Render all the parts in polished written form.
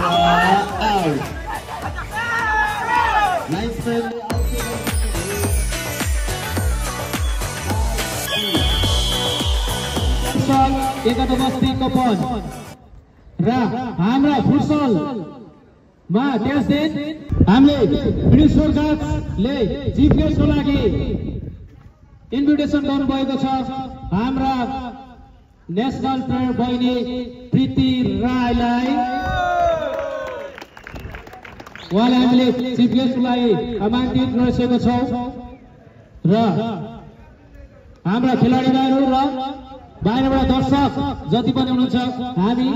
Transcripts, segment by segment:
Out. Nice friendly out. एकादशी कपन र हाम्रा फुटसलमा त्यस दिन हामीले ब्रिटिश सरकारले चिफ गेस्टको लागि इन्भिटेसन गर्नुभएको छ। हाम्रा नेशनल प्लेयर बहिनी प्रीति राईलाई उहाँले हामीले चिफ गेस्टको लागि आमन्त्रित गरिसकेको छौँ र हाम्रा खेलाडीहरू र बाहिरबाट दर्शक जति पनि हुनुहुन्छ हामी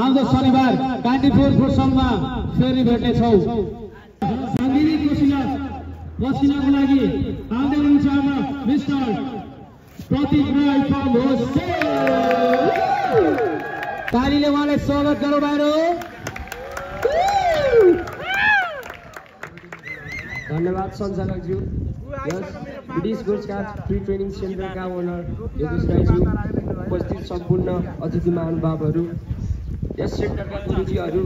आउँदो शनिबार कान्तिपुर फुटसलमा फेरि भेट्नेछौँ। सङ्गीत पसिनाको लागि आउँदै हुनुहुन्छ हाम्रा mister Prateek Rai from hostel. तालीले उहाँलाई स्वागत गरौँ बाहिर। धन्यवाद सञ्चालकज्यू। यस ब्रिटिस गोर्खाल्यान्ड फ्री ट्रेनिङ सेन्टरका ओनर योगेश राईज्यू, उपस्थित सम्पूर्ण अतिथि महानुभावहरू, यस सेन्टरका गुरुजीहरू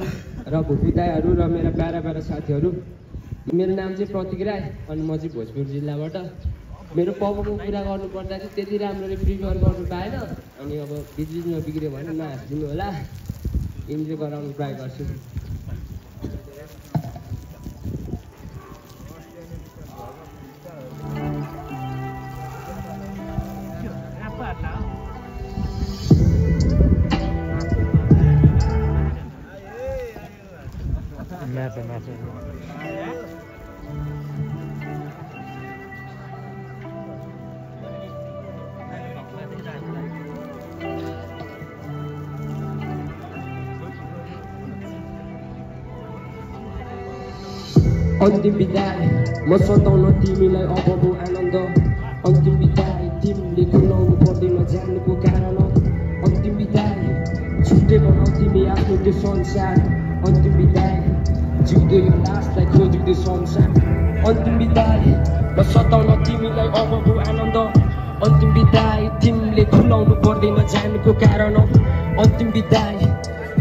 र भूपिताहरू र मेरा प्यारा साथीहरू। मेरो नाम चाहिँ प्रतीक राई अनि म चाहिँ भोजपुर जिल्लाबाट। मेरो पबको कुरा गर्नुपर्दा चाहिँ त्यति राम्ररी प्रिपेयर गर्नु पाएन अनि अब बिग्रिनु बिग्रियो भने नहाँसिदिनु होला, इन्जोय गराउनु ट्राई गर्छु। अन्तिम बिदाई म सताउन तिमीलाई अब भो आनन्द। अन्तिम बिदाई तिमीले खुलाउनु पर्दैन जान्नुको कारण। अन्तिम बिदाई छुट्टै बनाऊ तिमी आफ्नो त्यो संसार। अन्तिम बिदाई जिउँदै यो लासलाई खोज्यो त्यो संसार। अन्तिम बिदाई म सताउन तिमीलाई अब भो आनन्द। अन्तिम बिदाई तिमीले खुलाउनु पर्दैन जान्नुको कारण। अन्तिम बिदाई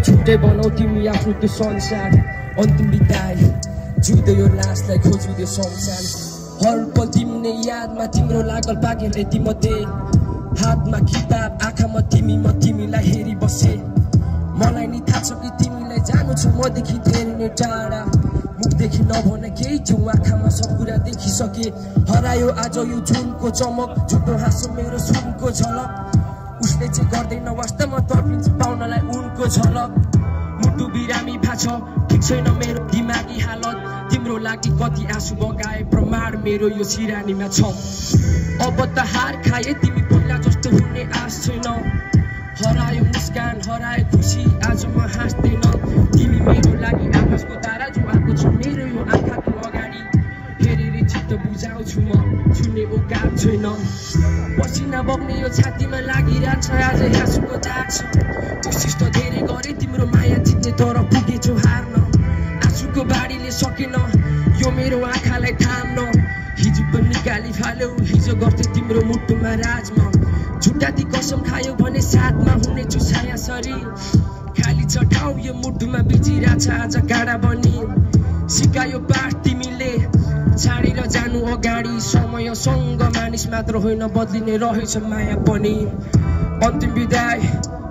छुट्टै बनाऊ तिमी आफ्नो त्यो संसार। अन्तिम बिदाई जिउँदै यो लासलाई खोज्यो त्यो संसार। हर पल तिमीले यादमा तिम्रो लागल पाकेर तीमध्ये हातमा किताब आँखामा तिमी म तिमीलाई हेरी बसे। मलाई नि थाहा छ कि तिमीलाई जानु छ मदेखि धेरै नै टाढा। मुखदेखि नभने केही थियो आँखामा सब कुरा देखिसके। हरायो आज यो जुनको चमक झुटो हाँसो मेरो सुनको झलक। उसले चाहिँ गर्दैन वास्तवमा तर्पिन्छ पाउनलाई उनको झलक। मुटु बिरामी भाछ ठिक छैन मेरो दिमागी हालत। तिम्रो लागि कति आँसु बगाए प्रमाण मेरो यो सिरानीमा छ। अब त हार खाए तिमी पहिला जस्तो हुने आश छैन। हरायो मुस्कान हरायो खुसी आज म हाँस्दैन। तिमी मेरो लागि आकाशको तारा जो आएको छ मेरो यो आँखाको अगाडि। हेरेर चित्त बुझाउँछु म छुने औकात छैन। पसिना बग्ने यो छातीमा लागिरहेछ आज हाँसुको दाग छ। कोसिस त धेरै गरे तिम्रो माया जित्ने तर पुगेछु हार्न। आँसुको बाढीले सकेन यो मेरो आँखालाई थाम्न। हिजो पनि निकाली फाल्यौ हिजो गर्थे तिम्रो मुटुमा राजमा। झुटाती कसम खायो भने साथमा हुनेछु छाया सरी। खाली छ ठाउँ यो मुटुमा बिजिरहेछ आज गाडा बनी। सिकायो पाठ तिमीले छाडेर जानु अगाडि। समयसँग मानिस मात्र होइन बदलिने रहेछ माया पनि। अन्तिम बिदाई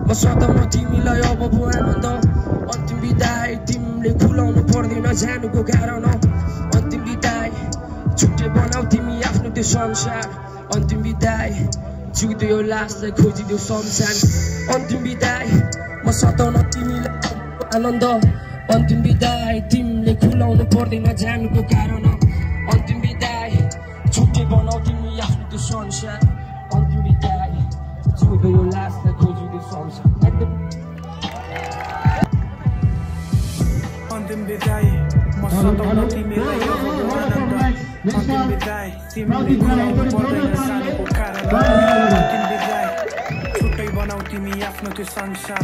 म सताउन तिमीलाई अब भो आनन्द। अन्तिम बिदाई तिमीले खुलाउनु पर्दैन जानुको कारण। अन्तिम बिदाई छुट्टै बनाऊ तिमी आफ्नो त्यो संसार। अन्तिम बिदाई जिउँदै यो लासलाई खोजिदेऊ संसार। अन्तिम बिदाई म सताउन तिमीलाई आनन्द। अन्तिम बिदाई तिमीले खुलाउनु पर्दैन जानुको कारण। अन्तिम बिदाई छुट्टै बनाऊ तिमी आफ्नो त्यो संसार। अन्तिम बिदाई जिउँदै यो लासलाई खोजिदेऊ संसार। अन्तिम बिदाई म सताउन तिमीलाई अन्तिम बिदाई तिमीले खुलाउनु पर्दैन जानुको कारण। अन्तिम बिदाई छुट्टै बनाऊ तिमी आफ्नो त्यो संसार।